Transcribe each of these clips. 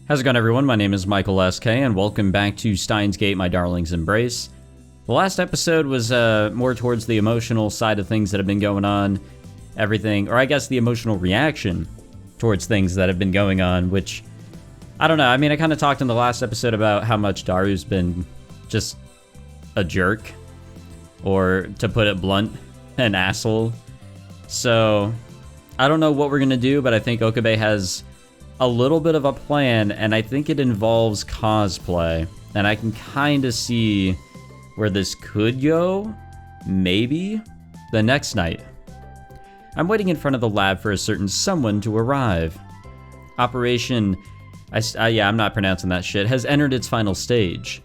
How's it going, everyone? My name is Michael S.K. and welcome back to Steins Gate, My Darling's Embrace. The last episode was more towards the emotional side of things that have been going on. Everything, or I guess the emotional reaction towards things that have been going on, which, I don't know. I mean, I kind of talked in the last episode about how much Daru's been just a jerk, or to put it blunt, an asshole. So, I don't know what we're going to do, but I think Okabe has a little bit of a plan, and I think it involves cosplay. And I can kind of see where this could go, maybe, the next night. I'm waiting in front of the lab for a certain someone to arrive. Operation, I'm not pronouncing that shit, has entered its final stage.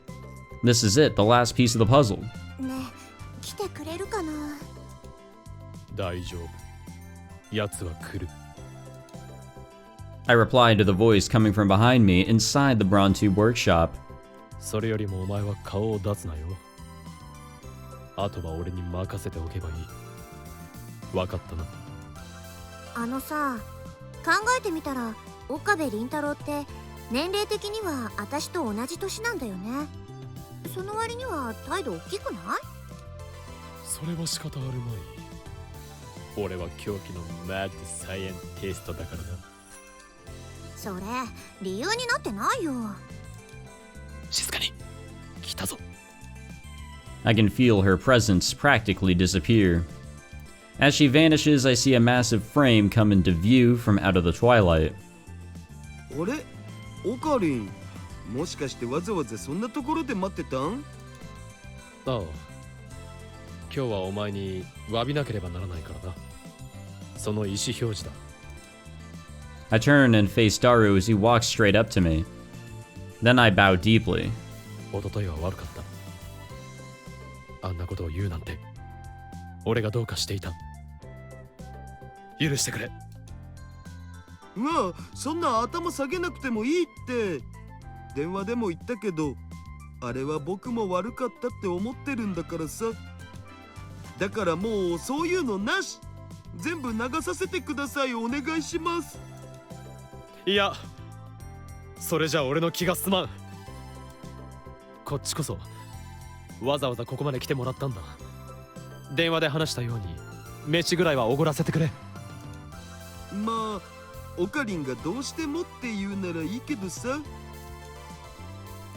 This is it, the last piece of the puzzle. I replied to the voice coming from behind me inside the Brontube workshop. I can feel her presence practically disappear. As she vanishes, I see a massive frame come into view from out of the twilight. I turn and face Daru as he walks straight up to me. Then I bow deeply.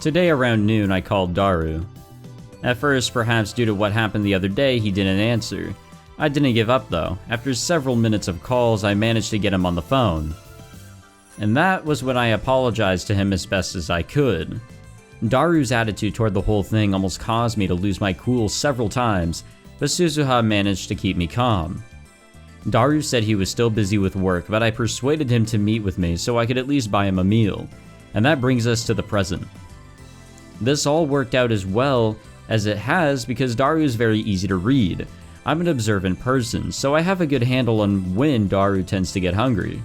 Today around noon, I called Daru. At first, perhaps due to what happened the other day, he didn't answer. I didn't give up though. After several minutes of calls, I managed to get him on the phone. And that was when I apologized to him as best as I could. Daru's attitude toward the whole thing almost caused me to lose my cool several times, but Suzuha managed to keep me calm. Daru said he was still busy with work, but I persuaded him to meet with me so I could at least buy him a meal. And that brings us to the present. This all worked out as well as it has because Daru is very easy to read. I'm an observant person, so I have a good handle on when Daru tends to get hungry.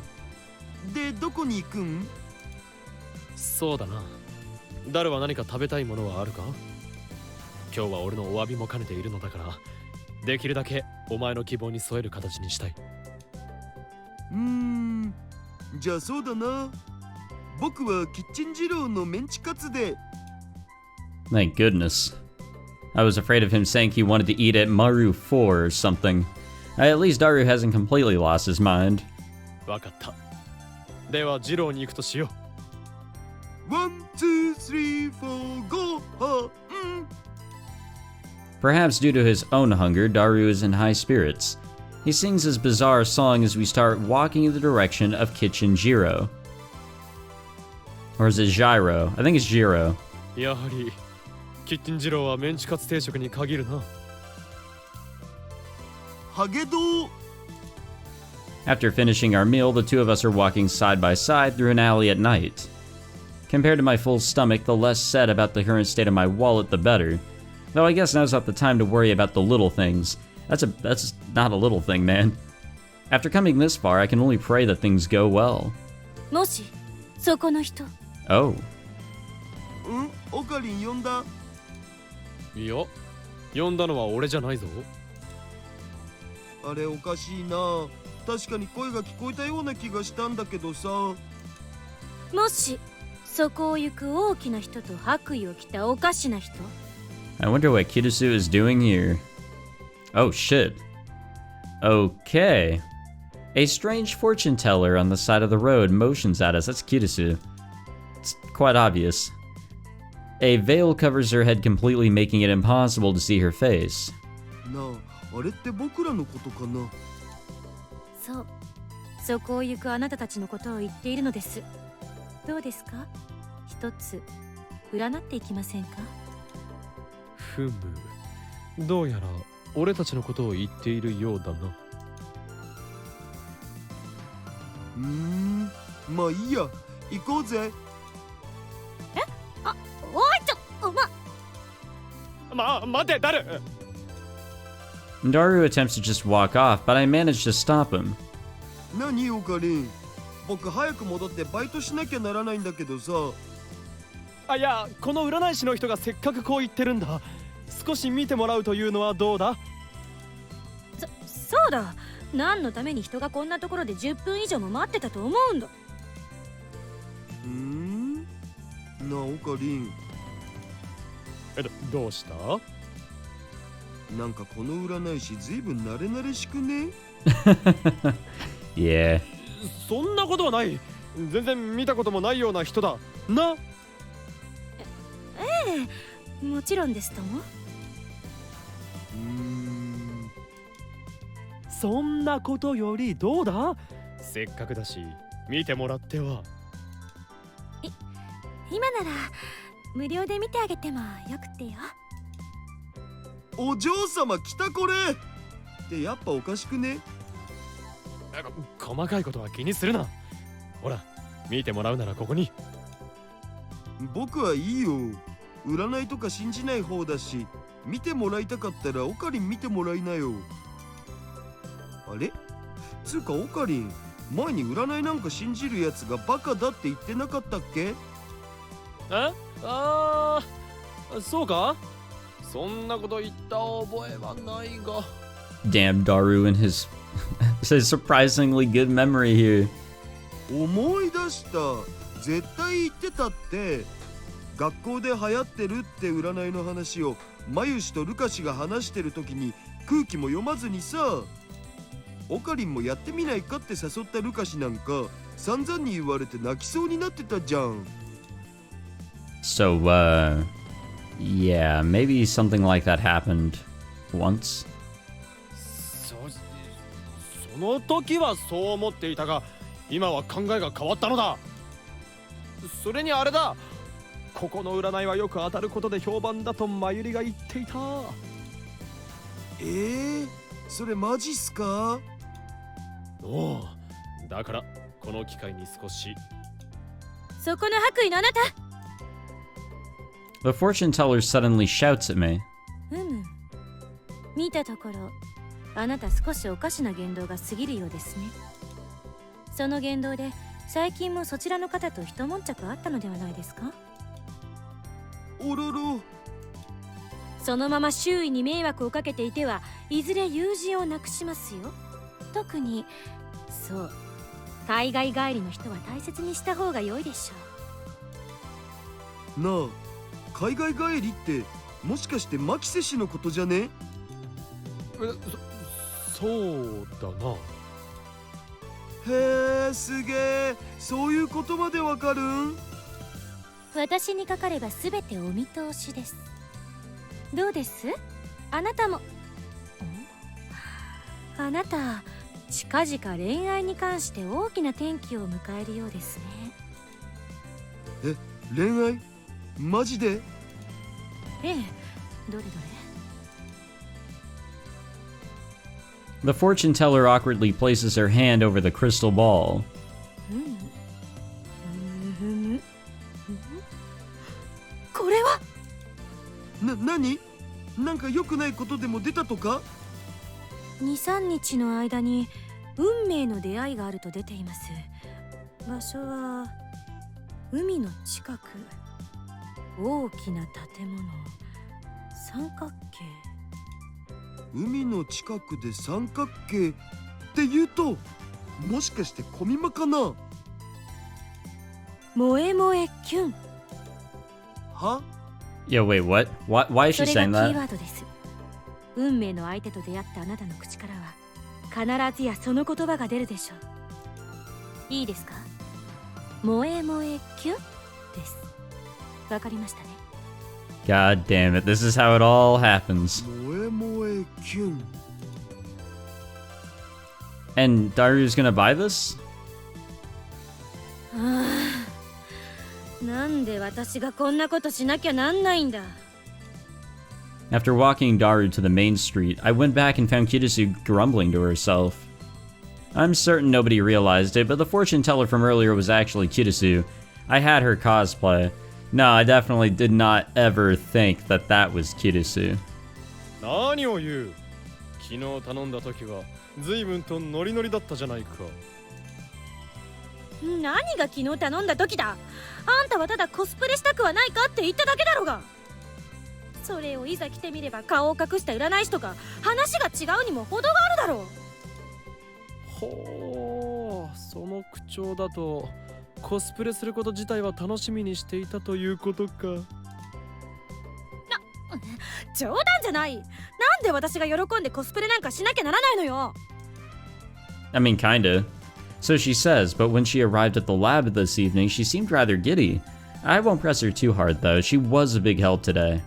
Thank goodness. I was afraid of him saying he wanted to eat at Maru 4 or something. At least Daru hasn't completely lost his mind. 1, 2, 3, 4, go! Perhaps due to his own hunger, Daru is in high spirits. He sings his bizarre song as we start walking in the direction of Kitchen Jiro. Or is it Gyro? I think it's Jiro. After finishing our meal, the two of us are walking side by side through an alley at night. Compared to my full stomach, the less said about the current state of my wallet, the better. Though I guess now's not the time to worry about the little things. That's not a little thing, man. After coming this far, I can only pray that things go well. Oh. オカリン呼んだ。いや、呼んだのは俺じゃないぞ。あれおかしいな。確かに声が聞こえたような気がしたんだけどさ。もしそこを行く大きな人と白衣を着たおかしな人。 I wonder what Kurisu is doing here. Oh shit. Okay. A strange fortune teller on the side of the road motions at us. That's Kurisu. It's quite obvious. A veil covers her head completely, making it impossible to see her face. なあ、あれって僕らのことかな。そう、そこを行くあなたたちのことを言っているのです。どうですか？一つ占っていきませんか？ふむ、どうやら俺たちのことを言っているようだな。まあいいや、行こうぜ。あ、おいちょ、待て、ダル。 Daru attempts to just walk off, but I manage to stop him. 何オカリン、僕早く戻ってバイトしなきゃならないんだけどさ。あ、いや、この占い師の人がせっかくこう言ってるんだ。少し見てもらうというのはどうだ？そうだ。何のために人がこんなところで10分以上も待ってたと思うんだ。なあオカリン、どうした？なんかこの占い師ずいぶん慣れ慣れしくね？Yeah. そんなことはない。全然見たこともないような人だな。ええ、もちろんですとも。そんなことよりどうだ？せっかくだし見てもらっては。今なら無料で見てあげてもよくってよ。お嬢様来たこれってやっぱおかしくね？細かいことは気にするな。ほら、見てもらうならここに。僕はいいよ。占いとか信じない方だし、見てもらいたかったらオカリン見てもらいなよ。あれ？つうかオカリン、前に占いなんか信じるやつがバカだって言ってなかったっけ？そうか？そんなこと言った覚えはないが。 Damn Daru and his surprisingly good memory here. 思い出した。絶対言ってたって。学校で流行ってるって占いの話をマユシとルカシが話してる時に空気も読まずにさ、オカリンもやってみないかって誘ったルカシなんか散々に言われて泣きそうになってたじゃん。 So, yeah, maybe something like that happened once. その時はそう思っていたが、今は考えが変わったのだ。それにあれだ、ここの占いはよく当たることで評判だとマユリが言っていた。それマジっすか？おう、だからこの機会に少し。そこの白衣のあなた。 The fortune teller suddenly shouts at me. 見たところあなた少しおかしな言動が過ぎるようですね。その言動で最近もそちらの方と一悶着あったのではないですか？おろろ。そのまま周囲に迷惑をかけていてはいずれ友人をなくしますよ。特にそう、海外帰りの人は大切にした方が良いでしょう。なあ、海外帰りってもしかしてマキセ氏のことじゃね？そうだな。へえ、すげえ。そういうことまでわかるん？私にかかれば全てお見通しです。どうです？あなたも。あなた近々恋愛に関して大きな転機を迎えるようですね。恋愛？マジで？ええ、どれどれ。 The fortune teller awkwardly places her hand over the crystal ball. これは何？なんか良くないことでも出たとか？2、3日の間に運命の出会いがあると出ています。場所は海の近く、大きな建物、三角形。海の近くで三角形って言うと、もしかしてコミマかな？萌え萌えキュン。は Yeah, wait, what? Why is そ she れが saying キー that? ワードです。運命の相手と出会ったあなたの口からは必ずやその言葉が出るでしょう。いいですか？萌え萌えキュンです。わかりましたね。 God damn it, this is how it all happens. 萌え萌えキュン。 And Daru's gonna buy this? なんで私がこんなことしなきゃなんないんだ。 After walking Daru to the main street, I went back and found Kurisu grumbling to herself. I'm certain nobody realized it, but the fortune teller from earlier was actually Kurisu. I had her cosplay. No, I definitely did not ever think that that was Kurisu. 何を言う。昨日頼んだ時は随分とノリノリだったじゃないか。何が昨日頼んだ時だ。あんたはただコスプレしたくはないかって言っただけだろうが。それをいざ来てみれば顔を隠した占い師とか話が違うにも程があるだろう。ほう、その口調だとコスプレすること自体は楽しみにしていたということか。冗談じゃない。なんで私が喜んでコスプレなんかしなきゃならないのよ。 I mean, kinda. So she says, but when she arrived at the lab this evening, she seemed rather giddy. I won't press her too hard, though. She was a big help today.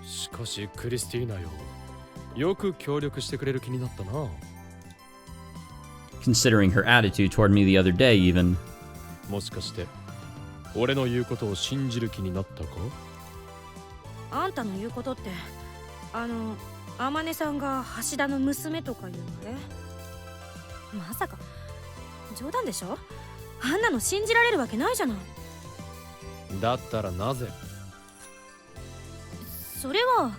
しかしクリスティーナよ、よく協力してくれる気になったな。Considering her attitude toward me the other day, even. もしかして俺の言うことを信じる気になったか？あんたの言うことって天音さんが橋田の娘とかいうあれ？まさか冗談でしょ？あんなの信じられるわけないじゃない。だったらなぜ？それは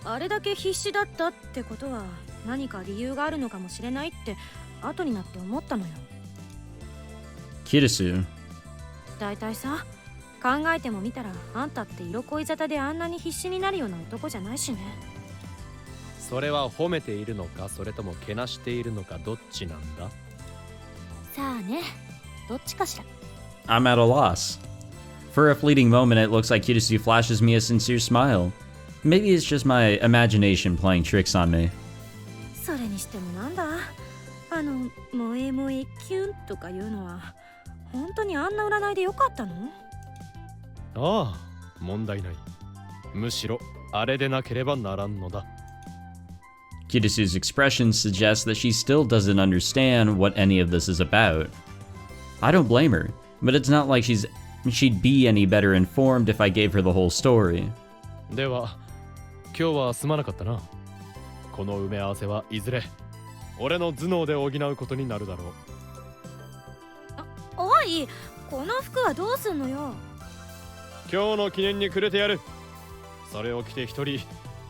あれだけ必死だったってことは何か理由があるのかもしれないって後になって思ったのよ。Kurisu. だいたいさ、考えてもみたらあんたって色恋沙汰であんなに必死になるような男じゃないしね。それは褒めているのか、それともけなしているのか、どっちなんだ？さあね、どっちかしら。 I'm at a loss. For a fleeting moment, it looks like Kurisu flashes me a sincere smile. Maybe it's just my imagination playing tricks on me. それにしてもなんだ、萌え萌えキュンとかいうのは本当にあんな占いでよかったの？ああ、問題ない。むしろあれでなければならんのだ。Kurisu's expression suggests that she still doesn't understand what any of this is about. I don't blame her, but it's not like she'd be any better informed if I gave her the whole story. では今日はすまなかったな。この埋め合わせはいずれ俺の頭脳で補うことになるだろう。おい、この服はどうすんのよ。今日の記念にくれてやる。それを着て一人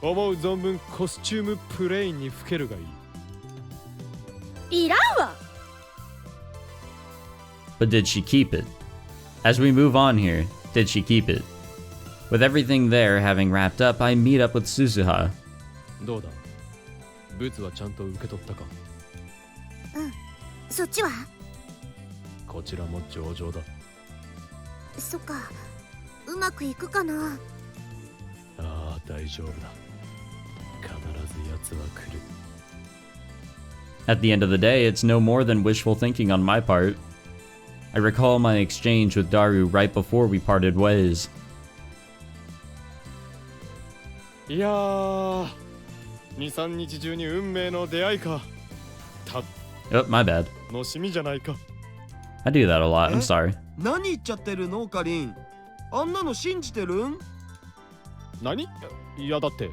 思う存分コスチュームプレインに吹けるがいい。いらんわ。 But did she keep it? As we move on here, did she keep it? With everything there having wrapped up, I meet up with Suzuha. どうだ、ブツはちゃんと受け取ったか？そっちは？こちらも上々だ。そっか、うまくいくかな。ああ、大丈夫だ。必ず奴は来る。 At the end of the day, it's no more than wishful thinking on my part. I recall my exchange with Daru right before we parted ways. いやー、2、3日中に運命の出会いか。Oh, my bad. 楽しみじゃないか。I do that a lot, I'm sorry. 何言っちゃってるのカリン。あんなの信じてるん？何？いやだって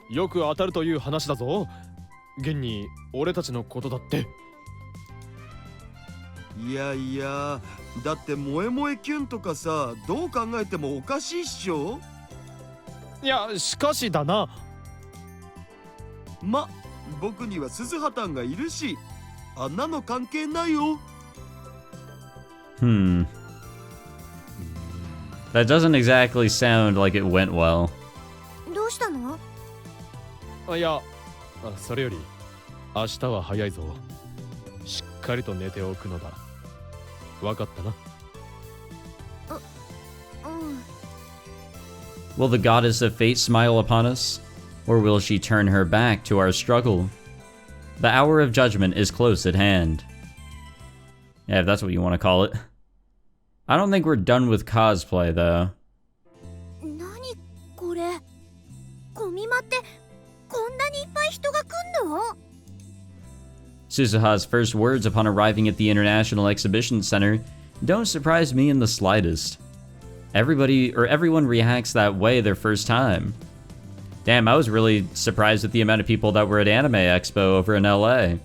よく当たるという話だぞ。現に俺たちのことだって。いやいや、だって萌え萌えキュンとかさ、どう考えてもおかしいっしょ。いや、しかしだな。ま、僕には鈴葉たんがいるし、あんなの関係ないよ。That doesn't exactly sound like it went well. どうしたの？いや、それより明日は早いぞ。しっかりと寝ておくのだ。わかったな。Will the goddess of fate smile upon us? Or will she turn her back to our struggle? The hour of judgment is close at hand. Yeah, if that's what you want to call it. I don't think we're done with cosplay, though. 何これコミマってこんなにいっぱい人が来んの Suzuha's first words upon arriving at the International Exhibition Center don't surprise me in the slightest. Everyone reacts that way their first time. Damn, I was really surprised at the amount of people that were at Anime Expo over in LA.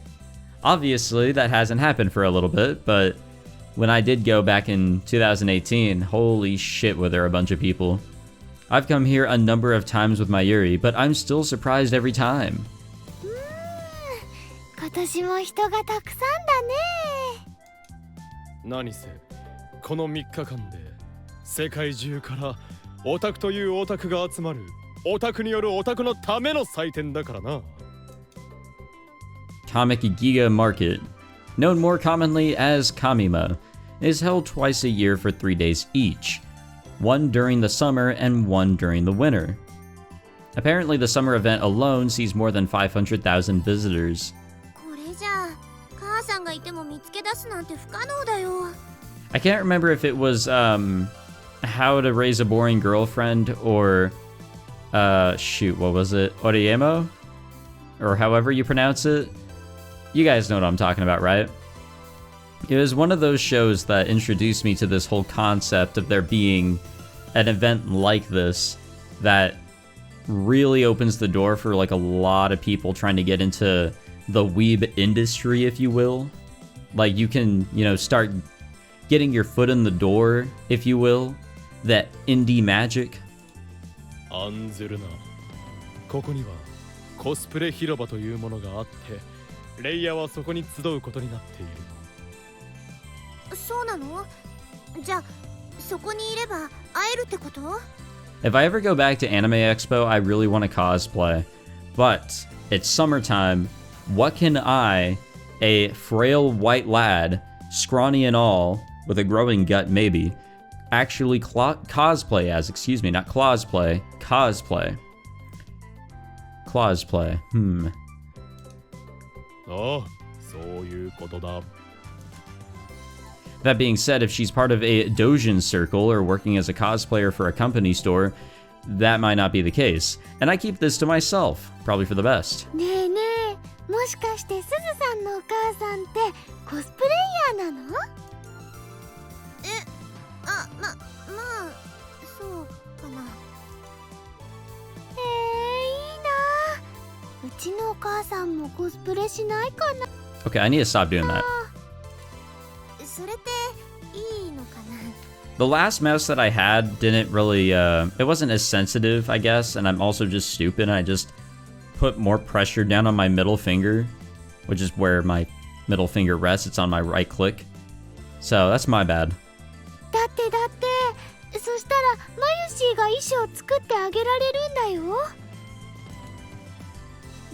Obviously, that hasn't happened for a little bit, but when I did go back in 2018, holy shit were there a bunch of people. I've come here a number of times with Mayuri, but I'm still surprised every time. 今年も人がたくさんだね何せこの3日間で世界中からオタクというオタクが集まるオタクによるオタクのための祭典だからな。Comic Giga Market, known more commonly as Kamima, is held twice a year for 3 days each, one during the summer and one during the winter. Apparently, the summer event alone sees more than 500,000 visitors. これじゃあ母さんがいても見つけ出すなんて不可能だよ I can't remember if it was How to Raise a Boring Girlfriend or shoot, what was it? Oriemo? Or however you pronounce it. You guys know what I'm talking about, right? It was one of those shows that introduced me to this whole concept of there being an event like this that really opens the door for like a lot of people trying to get into the weeb industry, if you will. Like you can, start getting your foot in the door, if you will. That indie magic. アンゼルナ、ここにはコスプレ広場というものがあって、レイヤーはそこに集うことになっている。そうなのじゃあそこにいれば会えるってこと If I ever go back to Anime Expo, I really want to cosplay. But it's summertime. What can I, a frail white lad, scrawny and all, with a growing gut maybe, actually cosplay as? Excuse me, not clawsplay. Cosplay. Clawsplay. ああ、そういうことだ。That being said, if she's part of a doujin circle or working as a cosplayer for a company store, that might not be the case. And I keep this to myself, probably for the best. ねえねえもしかしてすずさんのお母さんってコスプレイヤーなのまあそうかないいなうちのお母さんもコスプレしないかな Okay, I need to stop doing that. それっていいのかな The last mouse that I had didn't really, it wasn't as sensitive, I guess, and I'm also just stupid. I just put more pressure down on my middle finger, which is where my middle finger rests. It's on my right click. So that's my bad. だってそしたらマユシーが衣装作ってあげられるんだよ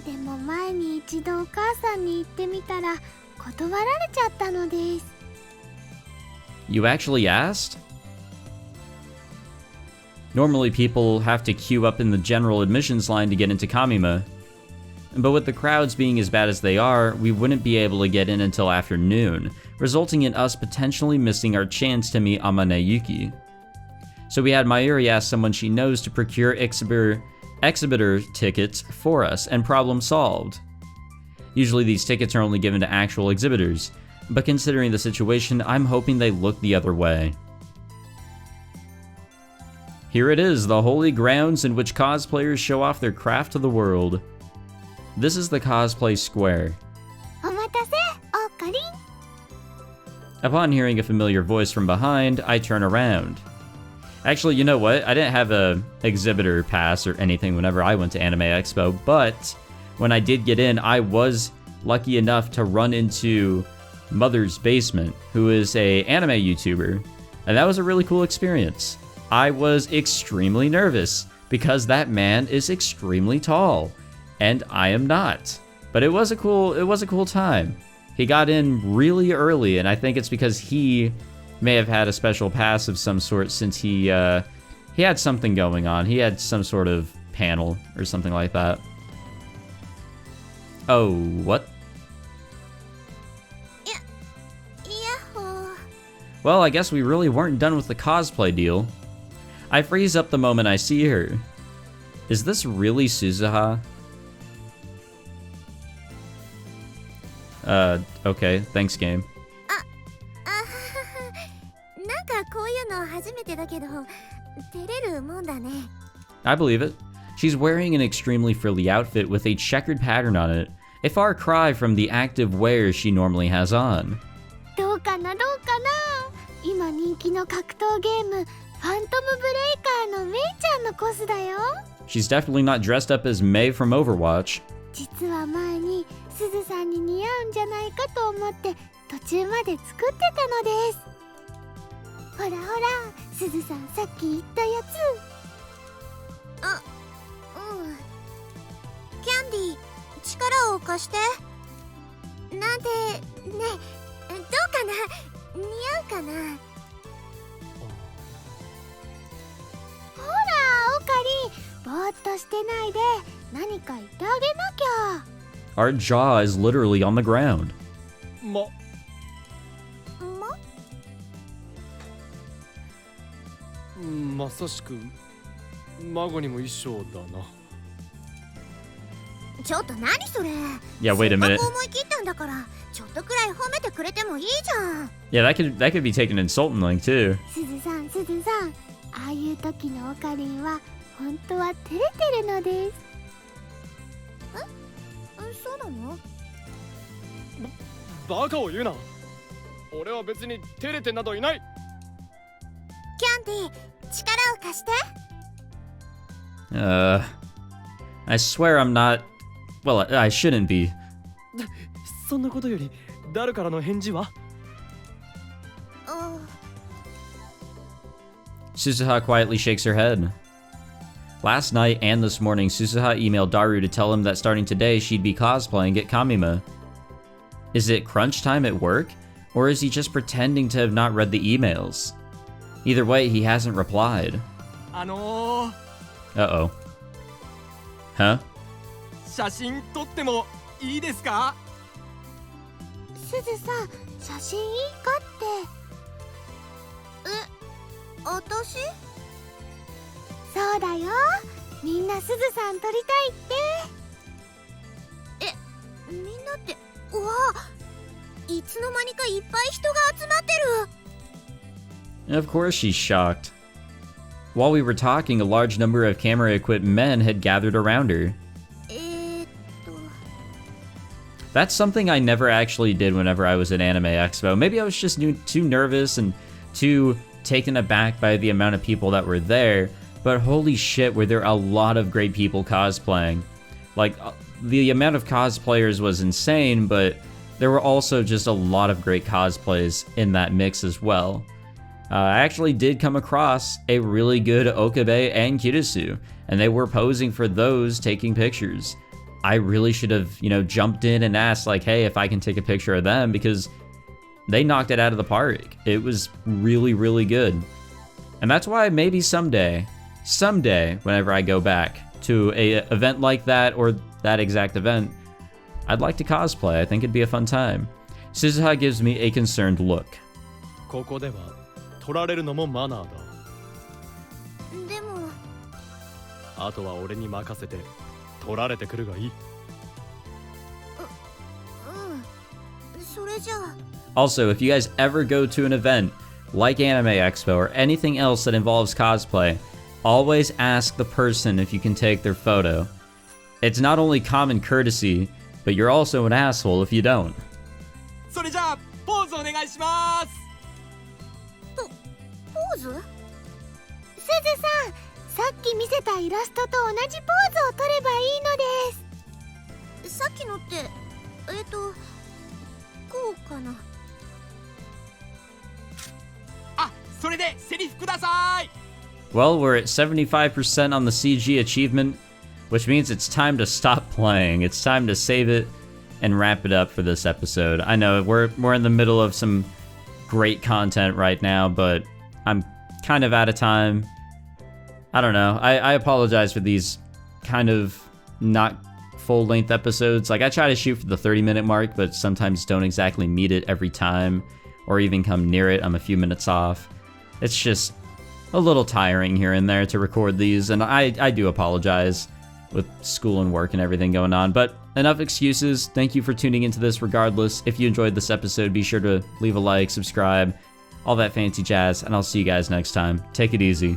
でも前に一度お母さんに言ってみたら断られちゃったのです You actually asked? Normally people have to queue up in the general admissions line to get into Kamima. But with the crowds being as bad as they are, we wouldn't be able to get in until afternoon, resulting in us potentially missing our chance to meet Amane Yuki. So we had Mayuri ask someone she knows to procure exhibitor tickets for us, and problem solved. Usually these tickets are only given to actual exhibitors, but considering the situation, I'm hoping they look the other way. Here it is, the holy grounds in which cosplayers show off their craft to the world. This is the cosplay square. お待たせおかりん Upon hearing a familiar voice from behind, I turn around. Actually, you know what? I didn't have a exhibitor pass or anything whenever I went to Anime Expo, but when I did get in, I was lucky enough to run into Mother's Basement, who is a anime YouTuber, and that was a really cool experience. I was extremely nervous because that man is extremely tall, and I am not. But it was a cool time. He got in really early, and I think it's because he may have had a special pass of some sort since he He had something going on. He had some sort of panel or something like that. Oh, what? Well, I guess we really weren't done with the cosplay deal. I freeze up the moment I see her. Is this really Suzuha? Okay, thanks game. なんかこういうの初めてだけど、照れるもんだね。I believe it. She's wearing an extremely frilly outfit with a checkered pattern on it, a far cry from the active wear she normally has on. どうかなどうかな。今人気の格闘ゲーム、ファントムブレイカーのメイちゃんのコスだよ。She's definitely not dressed up as Mei from Overwatch. 実は前にすずさんに似合うんじゃないかと思って途中まで作ってたのです。ほらほら、すずさんさっき言ったやつ。あ、うん。キャンディー、力を貸して。なんてね、どうかな、似合うかな。ほらオカリン、ぼーっとしてないで何か言ってあげなきゃ。 Our jaw is literally on the ground. まさしく孫にも一緒だな。ちょっと何それ。 Yeah, wait a minute. せっかく思い切ったんだからちょっとくらい褒めてくれてもいいじゃん。 Yeah, that could be taken insultingly too. すずさんすずさん、ああいう時のオカリンは本当は照れてるのです。そうなの？バカを言うな。俺は別に照れてなどいない。キャンディー、力を貸して。I swear I'm not. Well, I shouldn't be. そんなことよりダルからの返事は？ Suzuha quietly shakes her head. Last night and this morning, Suzuha emailed Daru to tell him that starting today she'd be cosplaying at Kamima. Is it crunch time at work, or is he just pretending to have not read the emails? Either way, he hasn't replied. Uh-oh. Huh? 写真撮ってもいいですか？すずさん、写真いいかって。私？そうだよ。みんなすずさん撮りたいって。みんなって、うわ、いつの間にかいっぱい人が集まってる。 Of course she's shocked. While we were talking, a large number of camera-equipped men had gathered around her. That's something I never actually did whenever I was at Anime Expo. Maybe I was just too nervous and too taken aback by the amount of people that were there, but holy shit, were there a lot of great people cosplaying. Like, the amount of cosplayers was insane, but there were also just a lot of great cosplays in that mix as well. I actually did come across a really good Okabe and Kurisu, and they were posing for those taking pictures. I really should have, jumped in and asked, like, hey, if I can take a picture of them, because they knocked it out of the park. It was really, really good. And that's why maybe someday, whenever I go back to a event like that, or that exact event, I'd like to cosplay. I think it'd be a fun time. Suzuha gives me a concerned look. ここでは撮られるのもマナーだ。でも、あとは俺に任せて撮られてくるがいい。それじゃあ。 Also, if you guys ever go to an event like Anime Expo or anything else that involves cosplay, always ask the person if you can take their photo. It's not only common courtesy, but you're also an asshole if you don't. それじゃあポーズお願いします。ポーズ？すずさん、さっき見せたイラストと同じポーズを撮ればいいのです。さっきのってこうかな。あ、それでセリフください。 Well, we're at 75% on the CG achievement, which means it's time to stop playing. It's time to save it and wrap it up for this episode. I know we're in the middle of some great content right now, but I'm kind of out of time. I don't know. I apologize for these kind of not full-length episodes. Like, I try to shoot for the 30-minute mark, but sometimes don't exactly meet it every time, or even come near it. I'm a few minutes off. It's just a little tiring here and there to record these, and I do apologize with school and work and everything going on, but enough excuses. Thank you for tuning into this regardless. If you enjoyed this episode, be sure to leave a like, subscribe, all that fancy jazz, and I'll see you guys next time. Take it easy.